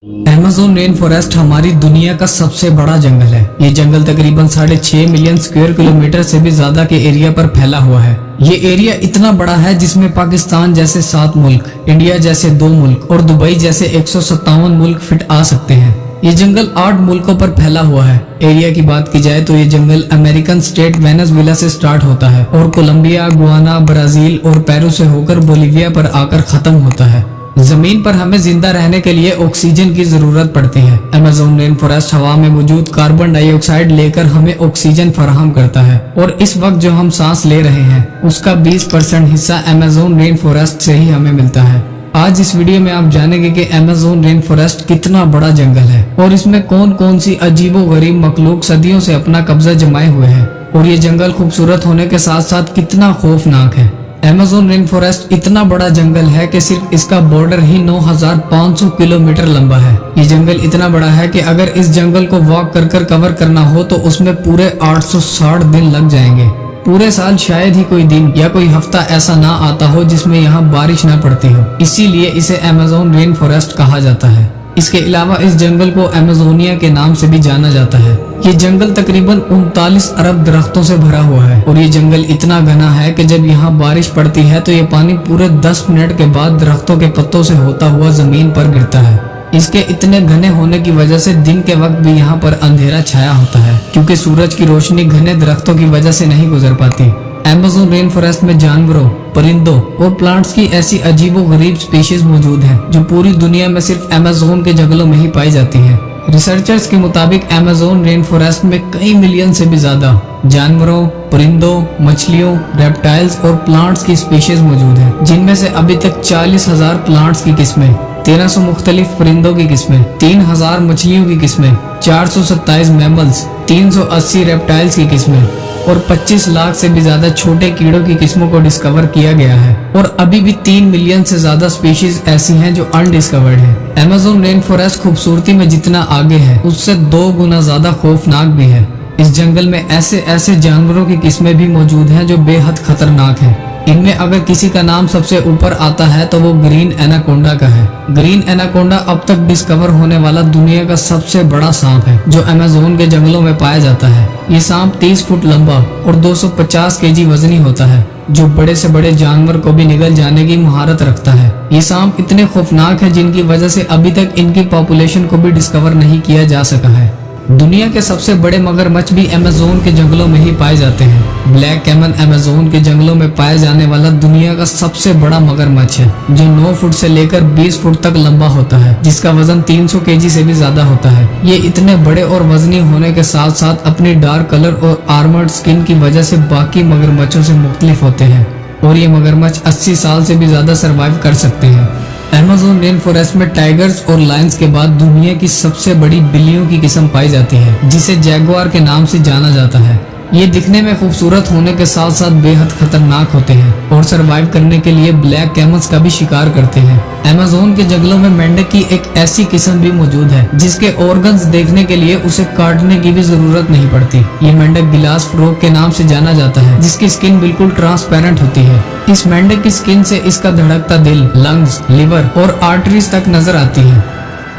Amazon rain forest हमारी दुनिया का सबसे बड़ा जंगल है। ये जंगल तकरीबन 6.5 मिलियन स्क्वायर किलोमीटर से भी ज्यादा के एरिया पर फैला हुआ है। ये एरिया इतना बड़ा है जिसमें पाकिस्तान जैसे 7 मुल्क, इंडिया जैसे 2 मुल्क और दुबई जैसे 157 मुल्क फिट आ सकते हैं। ये जंगल 8 मुल्कों पर फैला हुआ है। एरिया की बात की जाए तो ये जंगल अमेरिकन स्टेट वेनेजुएला से स्टार्ट होता है और कोलंबिया, गुआना, ब्राजील और पेरू से होकर बोलीविया पर आकर खत्म होता है। जमीन पर हमें जिंदा रहने के लिए ऑक्सीजन की जरूरत पड़ती है। अमेज़न रेन फॉरेस्ट हवा में मौजूद कार्बन डाइऑक्साइड लेकर हमें ऑक्सीजन फराहम करता है और इस वक्त जो हम सांस ले रहे हैं उसका 20% हिस्सा अमेज़न रेन फॉरेस्ट से ही हमें मिलता है। आज इस वीडियो में आप जानेंगे कि अमेज़न रेन फॉरेस्ट कितना बड़ा जंगल है और इसमें कौन कौन सी अजीबो गरीब मखलूक सदियों से अपना कब्जा जमाए हुए हैं और ये जंगल खूबसूरत होने के साथ साथ कितना खौफनाक है। अमेज़न रेन फॉरेस्ट इतना बड़ा जंगल है कि सिर्फ इसका बॉर्डर ही 9500 किलोमीटर लंबा है। ये जंगल इतना बड़ा है कि अगर इस जंगल को वॉक कर कर कवर करना हो तो उसमें पूरे 860 दिन लग जाएंगे। पूरे साल शायद ही कोई दिन या कोई हफ्ता ऐसा ना आता हो जिसमें यहाँ बारिश ना पड़ती हो, इसीलिए इसे अमेज़न रेन फॉरेस्ट कहा जाता है। इसके अलावा इस जंगल को अमेज़ोनिया के नाम से भी जाना जाता है। ये जंगल तकरीबन 39 अरब दरख्तों से भरा हुआ है और ये जंगल इतना घना है कि जब यहाँ बारिश पड़ती है तो ये पानी पूरे 10 मिनट के बाद दरख्तों के पत्तों से होता हुआ जमीन पर गिरता है। इसके इतने घने होने की वजह से दिन के वक्त भी यहाँ पर अंधेरा छाया होता है क्योंकि सूरज की रोशनी घने दरख्तों की वजह से नहीं गुजर पाती। अमेज़न रेन फॉरेस्ट में जानवरों, परिंदों और प्लांट्स की ऐसी अजीबो गरीब स्पीशीज मौजूद हैं जो पूरी दुनिया में सिर्फ अमेज़न के जंगलों में ही पाई जाती हैं। रिसर्चर्स के मुताबिक अमेज़न रेन फॉरेस्ट में कई मिलियन से भी ज्यादा जानवरों, परिंदों, मछलियों, रेप्टाइल्स और प्लांट्स की स्पीशीज मौजूद हैं, जिनमें से अभी तक 40,000 प्लांट्स की किस्में, 1300 मुख्तलिफ परिंदों की किस्में, 3000 मछलियों की किस्में, 427 मैमल्स, 380 रेप्टाइल्स की किस्में और 25 लाख से भी ज्यादा छोटे कीड़ों की किस्मों को डिस्कवर किया गया है और अभी भी 3 मिलियन से ज्यादा स्पीशीज ऐसी हैं जो अनडिस्कवर्ड है। अमेज़न रेन फॉरेस्ट खूबसूरती में जितना आगे है उससे 2 गुना ज्यादा खौफनाक भी है। इस जंगल में ऐसे जानवरों की किस्में भी मौजूद हैं जो बेहद खतरनाक हैं। इनमें अगर किसी का नाम सबसे ऊपर आता है तो वो ग्रीन एनाकोंडा का है। ग्रीन एनाकोंडा अब तक डिस्कवर होने वाला दुनिया का सबसे बड़ा सांप है जो अमेज़न के जंगलों में पाया जाता है। ये सांप 30 फुट लंबा और 250 केजी वजनी होता है जो बड़े से बड़े जानवर को भी निगल जाने की महारत रखता है। ये सांप इतने खौफनाक है जिनकी वजह से अभी तक इनकी पॉपुलेशन को भी डिस्कवर नहीं किया जा सका है। दुनिया के सबसे बड़े मगरमच्छ भी अमेज़न के जंगलों में ही पाए जाते हैं। ब्लैक कैमन अमेज़न के जंगलों में पाया जाने वाला दुनिया का सबसे बड़ा मगरमच्छ है जो 9 फुट से लेकर 20 फुट तक लंबा होता है, जिसका वजन 300 केजी से भी ज्यादा होता है। ये इतने बड़े और वजनी होने के साथ साथ अपनी डार्क कलर और आर्मर्ड स्किन की वजह से बाकी मगरमच्छों से मुख्तलिफ होते हैं और ये मगरमच्छ 80 साल से भी ज्यादा सर्वाइव कर सकते हैं। अमेज़न रेन फॉरेस्ट में टाइगर्स और लायंस के बाद दुनिया की सबसे बड़ी बिल्लियों की किस्म पाई जाती है जिसे जैगुआर के नाम से जाना जाता है। ये दिखने में खूबसूरत होने के साथ साथ बेहद खतरनाक होते हैं और सरवाइव करने के लिए ब्लैक कैमल्स का भी शिकार करते हैं। अमेज़न के जंगलों में मेंढक की एक ऐसी किस्म भी मौजूद है जिसके ऑर्गन्स देखने के लिए उसे काटने की भी जरूरत नहीं पड़ती। ये मेंढक गिलास फ्रॉग के नाम से जाना जाता है जिसकी स्किन बिल्कुल ट्रांसपेरेंट होती है। इस मेंढक की स्किन से इसका धड़कता दिल, लंग्स, लिवर और आर्टरीज तक नजर आती है।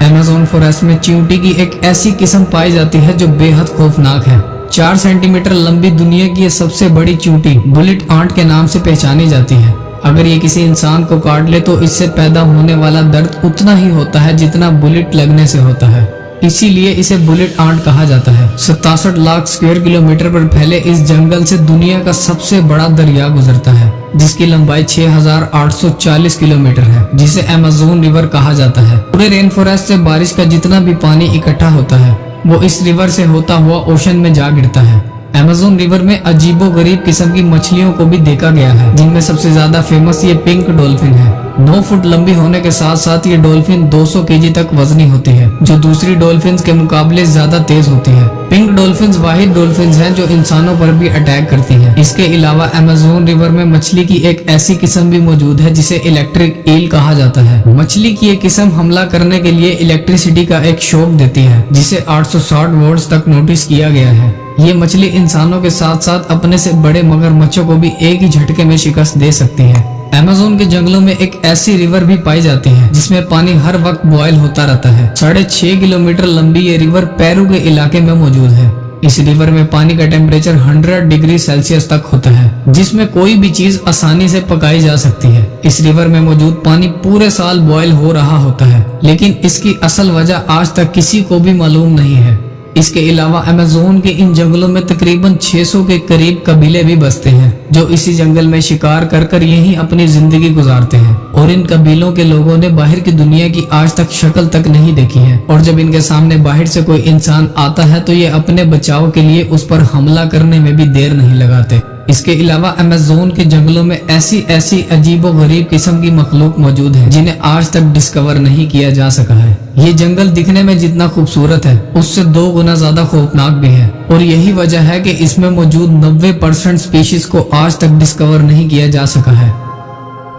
अमेज़न फॉरेस्ट में चींटी की एक ऐसी किस्म पाई जाती है जो बेहद खौफनाक है। 4 सेंटीमीटर लंबी दुनिया की ये सबसे बड़ी चींटी बुलेट आंट के नाम से पहचानी जाती है। अगर ये किसी इंसान को काट ले तो इससे पैदा होने वाला दर्द उतना ही होता है जितना बुलेट लगने से होता है, इसीलिए इसे बुलेट आंट कहा जाता है। 67 लाख स्क्वायर किलोमीटर पर फैले इस जंगल से दुनिया का सबसे बड़ा दरिया गुजरता है जिसकी लंबाई 6840 किलोमीटर है, जिसे अमेज़न रिवर कहा जाता है। पूरे रेन फॉरेस्ट से बारिश का जितना भी पानी इकट्ठा होता है वो इस रिवर से होता हुआ ओशन में जा गिरता है। अमेज़न रिवर में अजीबो गरीब किस्म की मछलियों को भी देखा गया है जिनमें सबसे ज्यादा फेमस ये पिंक डॉल्फिन है। 9 फुट लंबी होने के साथ साथ ये डॉल्फिन 200 केजी तक वजनी होती है जो दूसरी डॉल्फिन्स के मुकाबले ज्यादा तेज होती है। पिंक डॉल्फिन्स वाहिद डॉल्फिन्स हैं जो इंसानों पर भी अटैक करती हैं। इसके अलावा अमेज़न रिवर में मछली की एक ऐसी किस्म भी मौजूद है जिसे इलेक्ट्रिक ईल कहा जाता है। मछली की ये किस्म हमला करने के लिए इलेक्ट्रिसिटी का एक शॉक देती है जिसे 860 वोल्ट्स तक नोटिस किया गया है। ये मछली इंसानों के साथ साथ अपने से बड़े मगरमच्छों को भी एक ही झटके में शिकस्त दे सकती है। अमेज़न के जंगलों में एक ऐसी रिवर भी पाई जाती है जिसमें पानी हर वक्त बॉयल होता रहता है। 6.5 किलोमीटर लंबी ये रिवर पेरू के इलाके में मौजूद है। इस रिवर में पानी का टेम्परेचर 100 डिग्री सेल्सियस तक होता है, जिसमें कोई भी चीज आसानी से पकाई जा सकती है। इस रिवर में मौजूद पानी पूरे साल बॉयल हो रहा होता है, लेकिन इसकी असल वजह आज तक किसी को भी मालूम नहीं है। इसके अलावा अमेज़न के इन जंगलों में तकरीबन 600 के करीब कबीले भी बसते हैं, जो इसी जंगल में शिकार कर कर यहीं अपनी जिंदगी गुजारते हैं। और इन कबीलों के लोगों ने बाहर की दुनिया की आज तक शक्ल तक नहीं देखी है, और जब इनके सामने बाहर से कोई इंसान आता है तो ये अपने बचाव के लिए उस पर हमला करने में भी देर नहीं लगाते। इसके अलावा अमेज़न के जंगलों में ऐसी अजीबो गरीब किस्म की मखलूक मौजूद है जिन्हें आज तक डिस्कवर नहीं किया जा सका है। ये जंगल दिखने में जितना खूबसूरत है उससे 2 गुना ज्यादा खौफनाक भी है, और यही वजह है कि इसमें मौजूद 90% स्पीशीज को आज तक डिस्कवर नहीं किया जा सका है।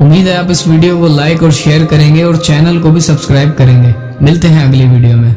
उम्मीद है आप इस वीडियो को लाइक और शेयर करेंगे और चैनल को भी सब्सक्राइब करेंगे। मिलते हैं अगली वीडियो में।